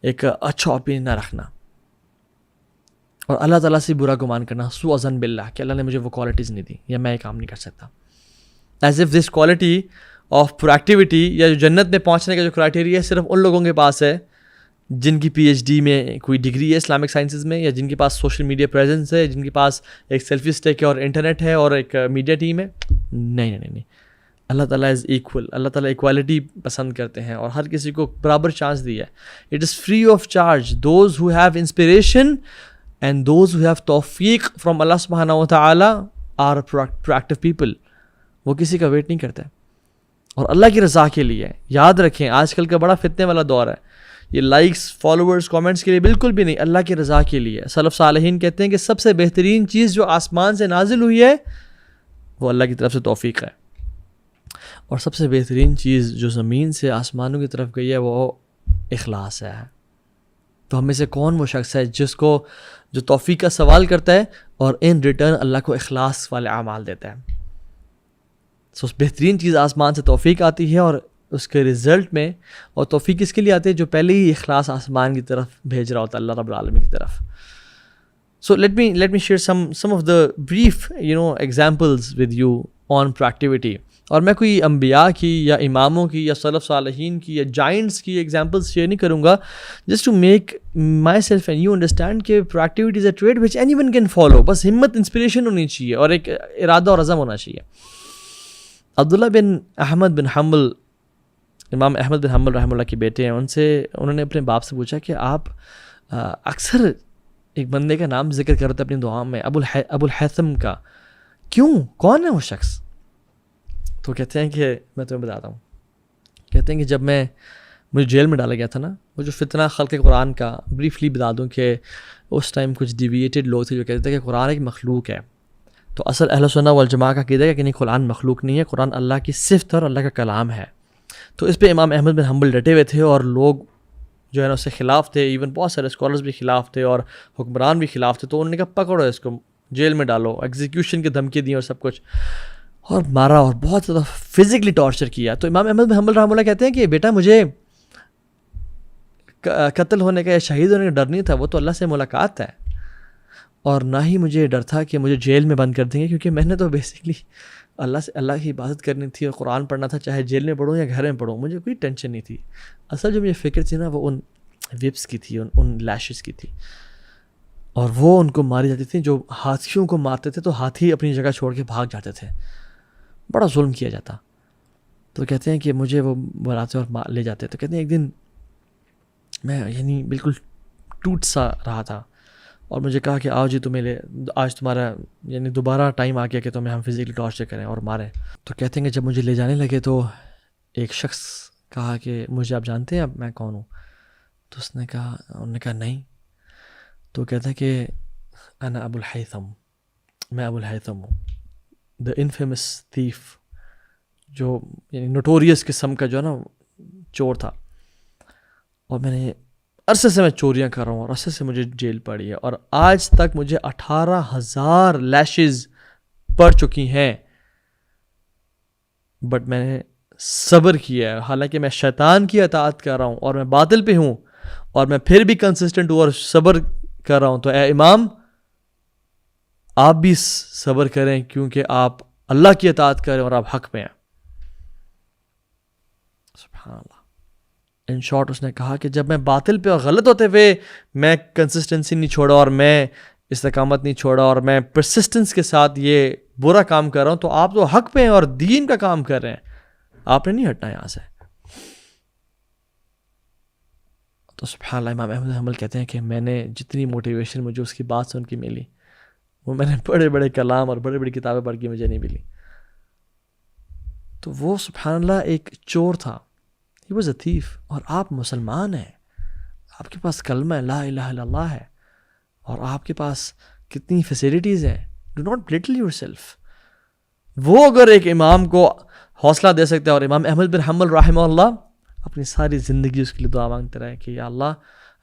A: ایک اچھا اوپینین نہ رکھنا, اور اللہ تعالیٰ سے برا گمان کرنا, سوء ظن باللہ, کہ اللہ نے مجھے وہ کوالٹیز نہیں دی یا میں یہ کام نہیں کر سکتا. As if this quality of proactivity یا جو جنت میں پہنچنے کا جو کرائٹیریا ہے صرف ان لوگوں کے پاس ہے جن کی پی ایچ ڈی میں کوئی ڈگری ہے اسلامک سائنسز میں, یا جن کے پاس سوشل میڈیا پریزنس ہے, جن کے پاس ایک سیلفی اسٹیک ہے اور انٹرنیٹ ہے اور ایک میڈیا ٹیم ہے. نہیں. اللہ تعالیٰ از ایکول. اللہ تعالیٰ ایکوالٹی پسند کرتے ہیں اور ہر کسی کو برابر چانس دی ہے. It is free of charge. Those who have inspiration and those who have توفیق فرام اللہ سبحانہ و تعالیٰ آر پروایکٹیو پیپل. وہ کسی کا ویٹ نہیں کرتا ہے, اور اللہ کی رضا کے لیے. یاد رکھیں, آج کل کا بڑا فتنے والا دور ہے. یہ لائکس, فالوورز, کامنٹس کے لیے بالکل بھی نہیں, اللہ کی رضا کے لیے. سلف صالحین کہتے ہیں کہ سب سے بہترین چیز جو آسمان سے نازل ہوئی ہے وہ اللہ کی طرف سے توفیق ہے, اور سب سے بہترین چیز جو زمین سے آسمانوں کی طرف گئی ہے وہ اخلاص ہے. تو ہم میں سے کون وہ شخص ہے جو توفیق کا سوال کرتا ہے اور ان ریٹرن اللہ کو اخلاص والے اعمال دیتا ہے. سو بہترین چیز آسمان سے توفیق آتی ہے, اور اس کے رزلٹ میں, اور توفیق اس کے لیے آتی ہے جو پہلے ہی اخلاص آسمان کی طرف بھیج رہا ہوتا ہے, اللہ رب العالمین کی طرف. So let me share some of the brief examples with you on proactivity. اور میں کوئی انبیاء کی یا اماموں کی یا سلف صالحین کی یا جائنٹس کی ایگزامپلس شیئر نہیں کروں گا, just to make myself and you understand کہ proactivity is a trait which anyone can follow. بس ہمت, انسپریشن ہونی چاہیے اور ایک ارادہ اور عزم ہونا چاہیے. عبداللہ بن احمد بن حنبل, امام احمد بن حنبل رحمہ اللہ کے بیٹے ہیں, انہوں نے اپنے باپ سے پوچھا کہ آپ اکثر ایک بندے کا نام ذکر کرتے اپنی دعا میں, ابو الحیثم کا, کیوں, کون ہے وہ شخص؟ تو کہتے ہیں کہ میں تمہیں بتاتا ہوں. کہتے ہیں کہ جب مجھے جیل میں ڈالا گیا تھا نا, وہ جو فتنہ خلق قرآن کا, بریفلی بتا دوں کہ اس ٹائم کچھ ڈیویٹیڈ لوگ تھے جو کہتے تھے کہ قرآن ایک مخلوق ہے. تو اصل اہل سنہ والجماعہ کا عقیدہ ہے کہ نہیں, قرآن مخلوق نہیں ہے, قرآن اللہ کی صفت اور اللہ کا کلام ہے. تو اس پہ امام احمد بن حنبل ڈٹے ہوئے تھے, اور لوگ جو ہے نا اس سے خلاف تھے, ایون بہت سارے اسکالرز بھی خلاف تھے اور حکمران بھی خلاف تھے. تو انہوں نے کہا پکڑو اس کو, جیل میں ڈالو, ایگزیکیوشن کی دھمکی دی اور سب کچھ, اور مارا اور بہت زیادہ فزیکلی ٹارچر کیا. تو امام احمد بن حنبل رحمہ اللہ کہتے ہیں کہ بیٹا مجھے قتل ہونے کا یا شہید ہونے کا ڈر نہیں تھا, وہ تو اللہ سے ملاقات ہے, اور نہ ہی مجھے ڈر تھا کہ مجھے جیل میں بند کر دیں گے, کیونکہ میں نے تو بیسکلی اللہ کی عبادت کرنی تھی اور قرآن پڑھنا تھا, چاہے جیل میں پڑھوں یا گھر میں پڑھوں, مجھے کوئی ٹینشن نہیں تھی. اصل جو مجھے فکر تھی نا وہ ان وپس کی تھی, ان لیشز کی تھی, اور وہ ان کو ماری جاتی تھی. جو ہاتھیوں کو مارتے تھے تو ہاتھی اپنی جگہ چھوڑ کے بھاگ جاتے تھے, بڑا ظلم کیا جاتا. تو کہتے ہیں کہ مجھے وہ بلاتے اور لے جاتے. تو کہتے ہیں ایک دن میں یعنی بالکل ٹوٹ سا رہا تھا, اور مجھے کہا کہ آؤ جی آج تمہارا یعنی دوبارہ ٹائم آ گیا کہ تمہیں ہم فزیکلی ٹارچر کریں اور ماریں. تو کہتے ہیں کہ جب مجھے لے جانے لگے تو ایک شخص کہا کہ مجھے آپ جانتے ہیں اب میں کون ہوں؟ تو انہوں نے کہا نہیں. تو کہتا ہے کہ انا ابو الحیثم, میں ابو الحیثم ہوں, the infamous thief جو یعنی نوٹوریس قسم کا جو ہے نا چور تھا، اور میں نے عرصے سے میں چوریاں کر رہا ہوں اور عرصے سے مجھے جیل پڑی ہے، اور آج تک مجھے 18,000 لیشز پڑ چکی ہیں، بٹ میں نے صبر کیا ہے، حالانکہ میں شیطان کی اطاعت کر رہا ہوں اور میں باطل پہ ہوں، اور میں پھر بھی کنسسٹنٹ ہوں اور صبر کر رہا ہوں. تو اے امام آپ بھی صبر کریں، کیونکہ آپ اللہ کی اطاعت کریں اور آپ حق پہ ہیں. سبحان اللہ. ان شارٹ اس نے کہا کہ جب میں باطل پہ اور غلط ہوتے ہوئے میں کنسسٹنسی نہیں چھوڑا اور میں استقامت نہیں چھوڑا اور میں پرسسٹنس کے ساتھ یہ برا کام کر رہا ہوں، تو آپ تو حق پہ ہیں اور دین کا کام کر رہے ہیں، آپ نے نہیں ہٹنا یہاں سے. تو سبحان اللہ امام احمد بن حنبل کہتے ہیں کہ میں نے جتنی موٹیویشن مجھے اس کی بات سن کے ملی، وہ میں نے بڑے بڑے کلام اور بڑی بڑی کتابیں پڑھ کے مجھے نہیں ملی. تو وہ سبحان اللہ ایک چور تھا، he was a thief، اور آپ مسلمان ہیں، آپ کے پاس کلمہ لا الہ الا اللہ ہے، اور آپ کے پاس کتنی فیسیلیٹیز ہیں. Do not belittle your self. وہ اگر ایک امام کو حوصلہ دے سکتے ہیں، اور امام احمد بن حنبل رحمہ اللہ اپنی ساری زندگی اس کے لیے دعا مانگتے رہے کہ یا اللہ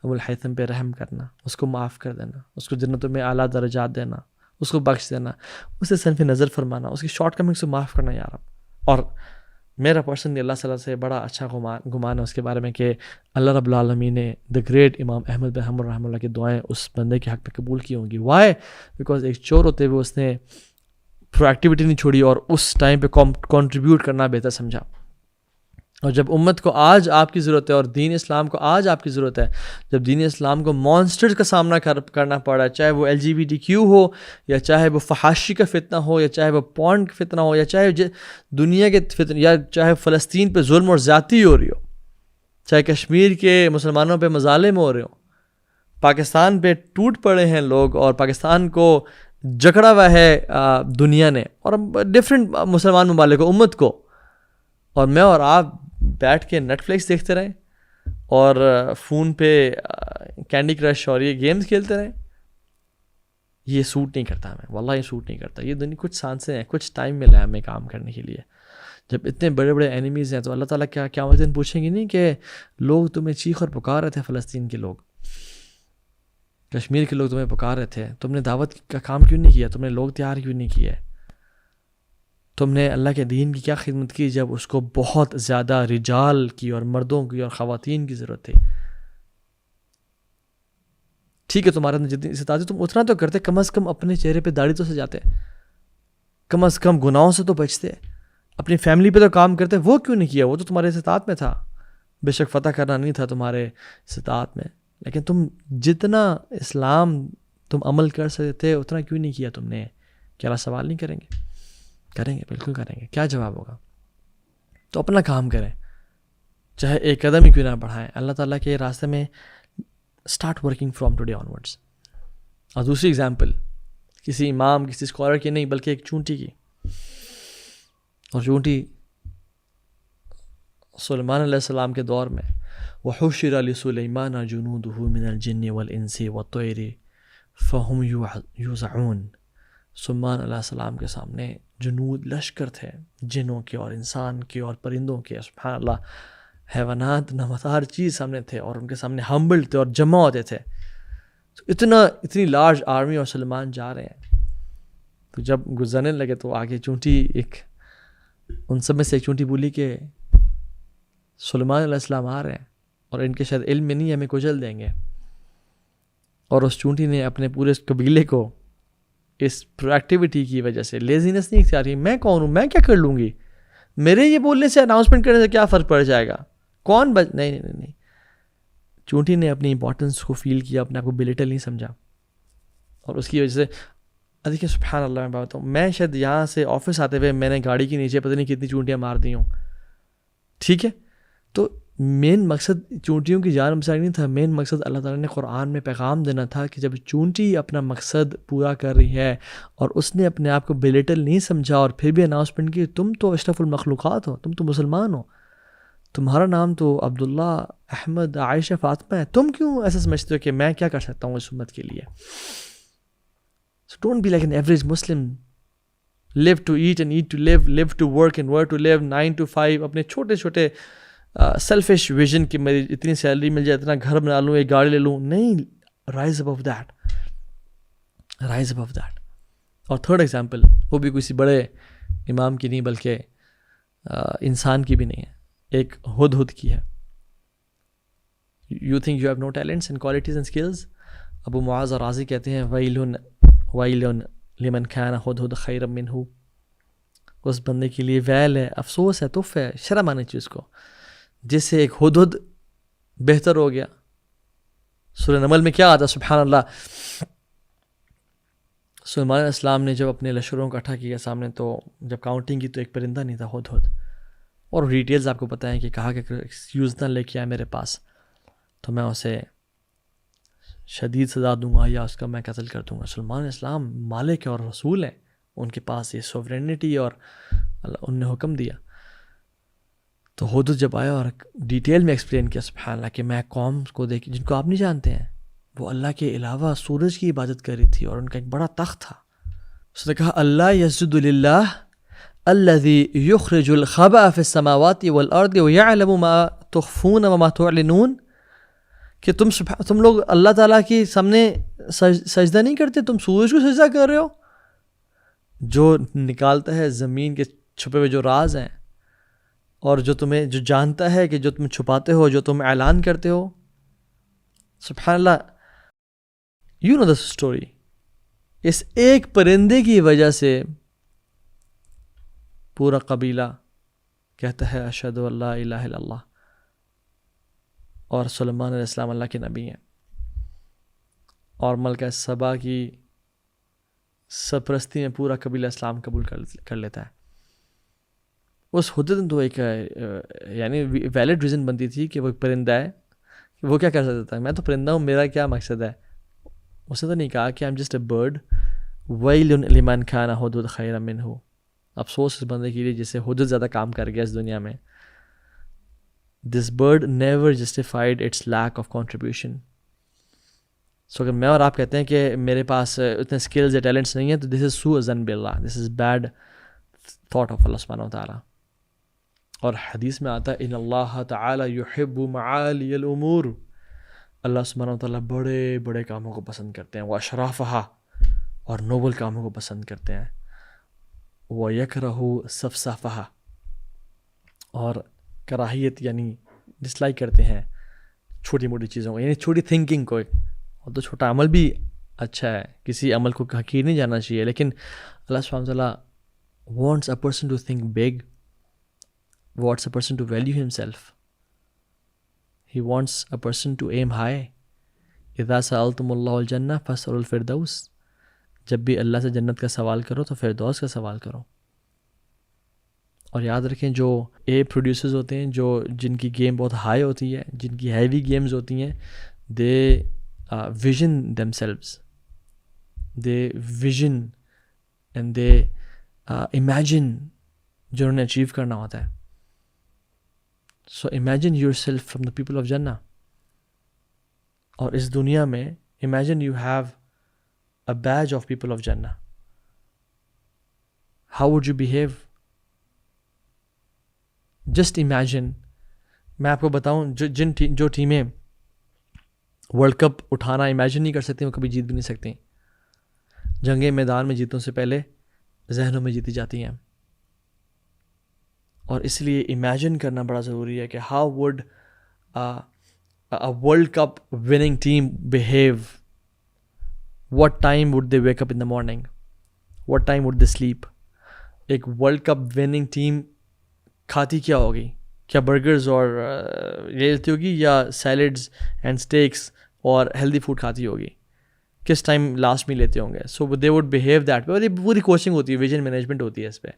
A: ابو الہیثم پہ رحم کرنا، اس کو معاف کر دینا، اس کو جنتوں میں اعلیٰ درجات دینا، اس کو بخش دینا، اسے صنف نظر فرمانا، اس کی شارٹ کمنگس کو معاف کرنا یا رب. اور میرا پرسنلی اللہ تعالیٰ سے بڑا اچھا گمان ہے اس کے بارے میں کہ اللہ رب العالمین نے دا گریٹ امام احمد بن حنبل رحمہ اللہ کی دعائیں اس بندے کے حق میں قبول کی ہوں گی. وائی؟ بیکاز ایک چور ہوتے ہوئے اس نے پرو ایکٹیویٹی نہیں چھوڑی اور اس ٹائم پہ کنٹریبیوٹ کرنا بہتر سمجھا. اور جب امت کو آج آپ کی ضرورت ہے اور دین اسلام کو آج آپ کی ضرورت ہے، جب دین اسلام کو مانسٹرز کا سامنا کرنا پڑا ہے، چاہے وہ LGBTQ ہو، یا چاہے وہ فحاشی کا فتنہ ہو، یا چاہے وہ پورن کا فتنہ ہو، یا چاہے دنیا کے فتنہ، یا چاہے فلسطین پہ ظلم اور زیادتی ہو رہی ہو، چاہے کشمیر کے مسلمانوں پہ مظالم ہو رہے ہوں، پاکستان پہ ٹوٹ پڑے ہیں لوگ اور پاکستان کو جکڑا ہوا ہے دنیا نے اور ڈفرینٹ مسلمان ممالک کو، امت کو، اور میں اور آپ بیٹھ کے نیٹ فلکس دیکھتے رہیں اور فون پہ کینڈی کرش اور یہ گیمز کھیلتے رہیں. یہ سوٹ نہیں کرتا ہمیں، واللہ یہ سوٹ نہیں کرتا. یہ دنیا کچھ سانسیں ہیں، کچھ ٹائم ملا ہے ہمیں کام کرنے کے لیے. جب اتنے بڑے بڑے اینیمیز ہیں تو اللہ تعالیٰ کیا قیامت دن پوچھیں گے نہیں کہ لوگ تمہیں چیخ اور پکار رہے تھے، فلسطین کے لوگ، کشمیر کے لوگ تمہیں پکار رہے تھے، تم نے دعوت کا کام کیوں نہیں کیا، تم نے لوگ تیار کیوں نہیں کیے، تم نے اللہ کے دین کی کیا خدمت کی جب اس کو بہت زیادہ رجال کی اور مردوں کی اور خواتین کی ضرورت تھی. ٹھیک ہے تمہارے اندر جتنی استطاعت تم اتنا تو کرتے، کم از کم اپنے چہرے پہ داڑھی تو سجاتے، کم از کم گناہوں سے تو بچتے، اپنی فیملی پہ تو کام کرتے. وہ کیوں نہیں کیا؟ وہ تو تمہارے استطاعت میں تھا، بے شک فتح کرنا نہیں تھا تمہارے استطاعت میں، لیکن تم جتنا اسلام تم عمل کر سکتے تھے اتنا کیوں نہیں کیا تم نے؟ کیا اللہ سوال نہیں کریں گے؟ کریں گے، بالکل کریں گے. کیا جواب ہوگا؟ تو اپنا کام کریں، چاہے ایک قدم ہی کیوں نہ بڑھائیں اللہ تعالیٰ کے راستے میں. Start working from today on words. اور دوسری اگزامپل کسی امام کسی اسکالر کی نہیں بلکہ ایک چونٹی کی. اور چونٹی سلیمان علیہ السلام کے دور میں وَحُشِرَ لِسُلَيْمَانَ جُنُودُهُ مِنَ الْجِنِّ وَالْإِنسِ وَالطَّيْرِ فَهُمْ يُوزَعُونَ. سلیمان علیہ السلام کے سامنے جنود لشکر تھے، جنوں کے اور انسان کے اور پرندوں کے، سبحان اللہ، حیوانات نبات ہر چیز سامنے تھے، اور ان کے سامنے ہمبل تھے اور جمع ہوتے تھے. تو اتنی لارج آرمی اور سلیمان جا رہے ہیں. تو جب گزرنے لگے تو آگے چونٹی ایک ان سب میں سے ایک چونٹی بولی کہ سلیمان علیہ السلام آ رہے ہیں اور ان کے شاید علم میں نہیں ہمیں کچل دیں گے. اور اس چونٹی نے اپنے پورے قبیلے کو اس پرو ایکٹیویٹی کی وجہ سے لیزینس نہیں اختیار کی. میں کون ہوں، میں کیا کر لوں گی، میرے یہ بولنے سے اناؤنسمنٹ کرنے سے کیا فرق پڑ جائے گا، کون نہیں. چونٹی نے اپنی امپورٹنس کو فیل کیا، اپنے آپ کو بلیٹل نہیں سمجھا، اور اس کی وجہ سے دیکھیں سبحان اللہ. میں بتاؤں میں شاید یہاں سے آفس آتے ہوئے میں نے گاڑی کے نیچے پتہ نہیں کتنی چونٹیاں مار دی ہوں، ٹھیک ہے. تو مین مقصد چونٹیوں کی جان بچانا نہیں تھا، مین مقصد اللہ تعالیٰ نے قرآن میں پیغام دینا تھا کہ جب چونٹی اپنا مقصد پورا کر رہی ہے اور اس نے اپنے آپ کو بلیٹل نہیں سمجھا اور پھر بھی اناؤنسمنٹ کی تم تو اشرف المخلوقات ہو، تم تو مسلمان ہو، تمہارا نام تو عبداللہ، احمد، عائشہ، فاطمہ ہے، تم کیوں ایسا سمجھتے ہو کہ میں کیا کر سکتا ہوں اس امت کے لیے. So don't be like an average Muslim live to eat and eat to live to work and work to live, 9 to 5, اپنے چھوٹے چھوٹے سیلفش ویژن کہ میری اتنی سیلری مل جائے, اتنا گھر بنا لوں, ایک گاڑی لے لوں. نہیں, rise above that, rise above that. اور تھرڈ ایگزامپل, وہ بھی کسی بڑے امام کی نہیں بلکہ انسان کی بھی نہیں ہے, ایک ہدہد کی ہے. You think you have no talents and qualities and skills. Abu Muadh Razi کہتے ہیں ویل لمن کان ہدہد خیرا منہ, اس بندے کے لیے ویل ہے, افسوس ہے, تف ہے, شرم آنی چاہیے اس کو, جس سے ایک ہدہد بہتر ہو گیا. سورہ نمل میں کیا آتا, سبحان اللہ, سلیمان علیہ السلام نے جب اپنے لشکروں کو اکٹھا کیا سامنے, تو جب کاؤنٹنگ کی تو ایک پرندہ نہیں تھا, ہدہد. اور ڈیٹیلز آپ کو پتہ ہیں کہ کہا کہ ایکسکیوز نہ لے کے آئے میرے پاس تو میں اسے شدید سزا دوں گا یا اس کا میں قتل کر دوں گا. سلیمان علیہ السلام مالک اور رسول ہیں, ان کے پاس یہ سوورینٹی اور اللہ ان نے حکم دیا. تو ہدہد جب آیا اور ڈیٹیل میں ایکسپلین کیا, سبحان اللہ, کہ میں قوم کو دیکھی جن کو آپ نہیں جانتے ہیں, وہ اللہ کے علاوہ سورج کی عبادت کر رہی تھی اور ان کا ایک بڑا تخت تھا. اس نے کہا اللہ یسجد للہ الذی یخرج الخبأ فی السماوات والارض ویعلم ما تخفون وما تعلنون, کہ تم لوگ اللہ تعالیٰ کے سامنے سجدہ نہیں کرتے, تم سورج کو سجدہ کر رہے ہو جو نکالتا ہے زمین کے چھپے ہوئے جو راز ہیں, اور جو جو جانتا ہے کہ جو تم چھپاتے ہو, جو تم اعلان کرتے ہو. سبحان اللہ, یو نو دا اسٹوری. اس ایک پرندے کی وجہ سے پورا قبیلہ کہتا ہے اشہد ان لا الہ الا اللہ, اور سلیمان علیہ السلام اللہ کے نبی ہیں, اور ملکہ سبا کی سرپرستی میں پورا قبیلہ اسلام قبول کر لیتا ہے. اس ہدہد تو ایک یعنی ویلڈ ریزن بنتی تھی کہ وہ ایک پرندہ ہے, کہ وہ کیا کر سکتا تھا, میں تو پرندہ ہوں, میرا کیا مقصد ہے. اس نے تو نہیں کہا کہ I am just a bird, ویل لمن کان ہدہد خیرا منہ, افسوس اس بندے کے لیے جس سے ہدہد زیادہ کام کر گیا اس دنیا میں. This bird never justified its lack of contribution. So اگر میں اور آپ کہتے ہیں کہ میرے پاس اتنے اسکلز یا ٹیلنٹس نہیں ہیں, تو دس از سوء ظن باللہ, دس از بیڈ تھاٹ آف اللہ سبحانہ و تعالیٰ. اور حدیث میں آتا ہے ان اللہ تعالیٰ یحب معالی الامور, اللہ سبحانہ و تعالیٰ بڑے بڑے کاموں کو پسند کرتے ہیں, وہ اشرافہا, اور نوبل کاموں کو پسند کرتے ہیں, وہ یکرہ سفسافہا, اور کراہیت یعنی ڈسلائک کرتے ہیں چھوٹی موٹی چیزوں کو, یعنی چھوٹی تھنکنگ کو. اور تو چھوٹا عمل بھی اچھا ہے, کسی عمل کو حقیر نہیں جانا چاہیے, لیکن اللہ سبحانہ و تعالیٰ wants a person to think big, wants a person to value himself, he wants a person to aim high. اذا سألتم اللہ الجنہ فاسألوا الفردوس, جب بھی اللہ سے جنت کا سوال کرو تو فردوس کا سوال کرو. اور یاد رکھیں جو پروڈیوسرز ہوتے ہیں, جن کی گیم بہت ہائی ہوتی ہے, جن کی ہیوی گیمز ہوتی ہیں, دے vision themselves, they vision and they imagine جو انہوں نے اچیو کرنا ہوتا ہے. So imagine yourself from the people of Jannah. اور اس دنیا میں imagine you have a badge of people of Jannah. How would you behave? Just imagine. میں آپ کو بتاؤں جو ٹیمیں ورلڈ کپ اٹھانا امیجن نہیں کر سکتی, وہ کبھی جیت بھی نہیں سکتی. جنگیں میدان میں جیتوں سے پہلے ذہنوں میں جیتی جاتی ہیں, اور اس لیے امیجن کرنا بڑا ضروری ہے کہ how would a World Cup winning team behave? What time would they wake up in the morning? What time would they sleep? ایک ورلڈ کپ وننگ ٹیم کھاتی کیا ہوگی؟ کیا برگرز اور یہ لیتی ہوگی یا سیلڈز اینڈ اسٹیکس اور ہیلدی فوڈ کھاتی ہوگی؟ کس ٹائم لاسٹ میں لیتے ہوں گے؟ So they would behave that way. پوری کوچنگ ہوتی ہے, ویژن مینجمنٹ ہوتی ہے اس پہ.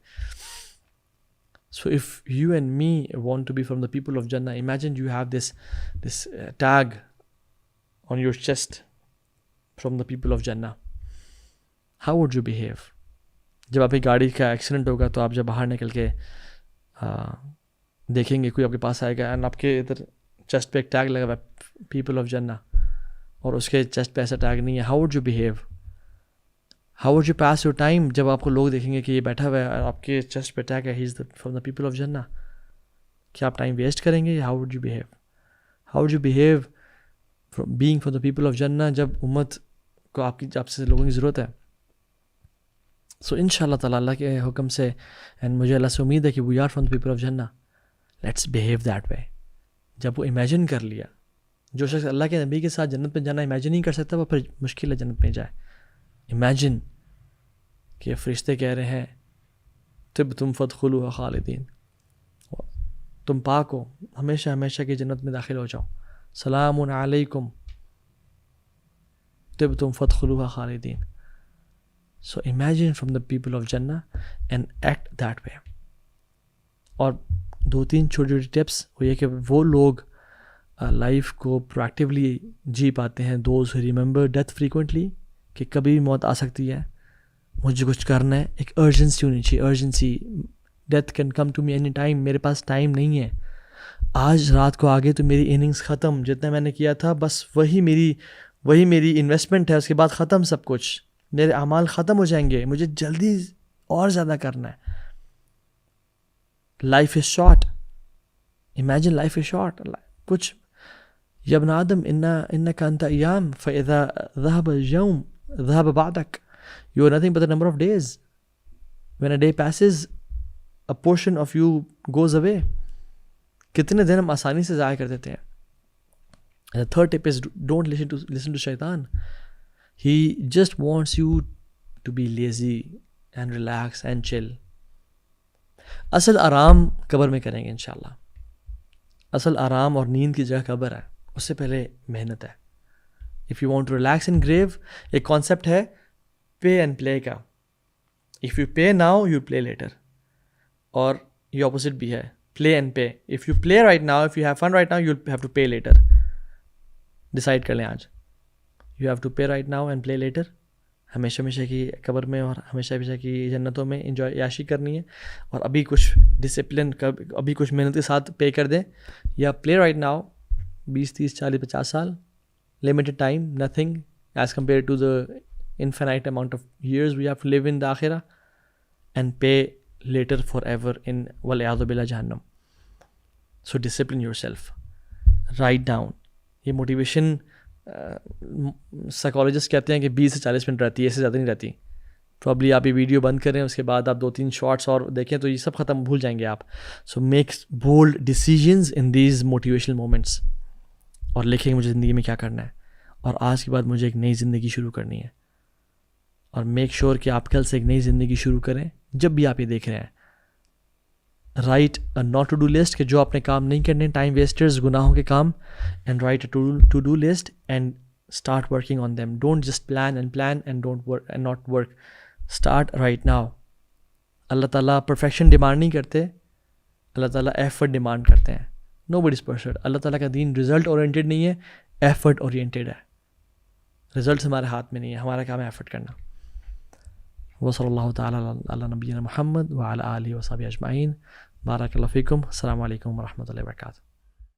A: So if you and me want to be from the people of Jannah, imagine you have this tag on your chest from the people of Jannah. How would you behave? جب آپ کی گاڑی کا accident ہوگا تو آپ جب باہر نکل کے دیکھیں گے کوئی آپ کے پاس آئے گا اینڈ آپ کے ادھر چیسٹ پہ ایک ٹیگ لگا ہوا ہے پیپل آف جنہ, اور اس کے چیسٹ پہ ایسا ٹیگ نہیں ہے. How would you behave? How would you pass your time جب آپ کو لوگ دیکھیں گے کہ یہ بیٹھا ہوا ہے اور آپ کے چیسٹ پہ ٹیگ ہے he is from the people of Jannah. کیا آپ ٹائم ویسٹ کریں گے یا how would you behave? How would you behave being from the people of Jannah جب امت کو آپ سے لوگوں کی ضرورت ہے؟ سو ان شاء اللہ تعالیٰ اللہ کے حکم سے اینڈ مجھے اللہ سے امید ہے کہ we are from the people of Jannah. Let's behave that way. جب وہ امیجن کر لیا، جو شخص اللہ کے نبی کے ساتھ جنت میں جانا امیجن نہیں کر سکتا وہ پھر مشکل ہے جنت میں جائے. امیجن کہ فرشتے کہہ رہے ہیں طب تم فادخلوها خالدین، تم پاک ہو، ہمیشہ ہمیشہ کی جنت میں داخل ہو جاؤ. سلام علیکم طب تم فادخلوها خالدین. So imagine from the people of Jannah and act that way. اور 2-3 چھوٹی چھوٹی ٹپس وہ یہ کہ وہ لوگ لائف کو پرویکٹیولی جی پاتے ہیں. Those who remember death frequently، کہ کبھی بھی موت آ سکتی ہے، مجھے کچھ کرنا ہے. ایک ارجنسی ہونی چاہیے، urgency. Death can come to me any time. میرے پاس ٹائم نہیں ہے، آج رات کو آگے تو میری اننگز ختم، جتنا میں نے کیا تھا بس وہی میری انویسٹمنٹ ہے، اس کے بعد ختم سب کچھ، میرے اعمال ختم ہو جائیں گے، مجھے جلدی اور زیادہ کرنا ہے. Life is short. Imagine life is short. کچھ یا ابن آدم انک انت ایام فاذا ذهب اليوم ذهب بعدك. You are nothing but the number of days. When a day passes, a portion of you goes away. کتنے دن ہم آسانی سے ضائع کر دیتے ہیں. The third tip is don't listen to shaitan. He just wants you to be lazy and relax and chill. اصل آرام قبر میں کریں گے انشاءاللہ. اصل آرام اور نیند کی جگہ قبر ہے، اس سے پہلے محنت ہے. If you want to relax in grave، ایک کانسیپٹ ہے pay and play کا. If you pay now, you play later. اور یہ اپوزٹ بھی ہے، play and pay. If you play right now, if you have fun right now, you'll have to pay later. Decide کر لیں آج. You have to pay right now and play later. ہمیشہ ہمیشہ کی قبر میں اور ہمیشہ ہمیشہ کی جنتوں میں انجوائے عیاشی کرنی ہے، اور ابھی کچھ ڈسپلن ابھی کچھ محنت کے ساتھ پے کر دیں. یا پلے رائٹ ناؤ 20 30 40 50 سال، limited time, nothing is compared to the infinite amount of years we have to live in the akhirah, and pay later forever in wal'iyadhu billah jahannam. So discipline yourself. Write down. یہ motivation psychologist کہتے ہیں کہ 20 سے 40 minute رہتی ہے، اس سے زیادہ نہیں رہتی. پرابلی آپ یہ ویڈیو بند کریں، اس کے بعد آپ 2-3 شارٹس اور دیکھیں تو یہ سب ختم، بھول جائیں گے آپ. So make bold decisions in these motivational moments, اور لکھیں مجھے زندگی میں کیا کرنا ہے، اور آج کے بعد مجھے ایک نئی زندگی شروع کرنی ہے. اور میک شیور کہ آپ کل سے ایک نئی زندگی شروع کریں. جب بھی آپ یہ دیکھ رہے ہیں، write a not to do list کہ جو آپ نے کام نہیں کرنے، ٹائم ویسٹرز، گناہوں کے کام، and write a to do list and start working on them. Don't just plan and don't work and not work. Start right now. Allah تعالیٰ پرفیکشن ڈیمانڈ نہیں کرتے، اللہ تعالیٰ ایفرٹ ڈیمانڈ کرتے ہیں. نو بڈی از پرفیکٹ. اللہ تعالیٰ کا دین رزلٹ اورینٹیڈ نہیں ہے، ایفرٹ اورینٹیڈ ہے. رزلٹس ہمارے ہاتھ میں نہیں ہے، ہمارا کام ہے ایفرٹ کرنا. وصلی اللہ تعالیٰ علی نبینا محمد وعلی آلہ وصحبہ اجمعین. بارک اللہ فیکم. السلام علیکم ورحمۃ اللہ وبرکاتہ.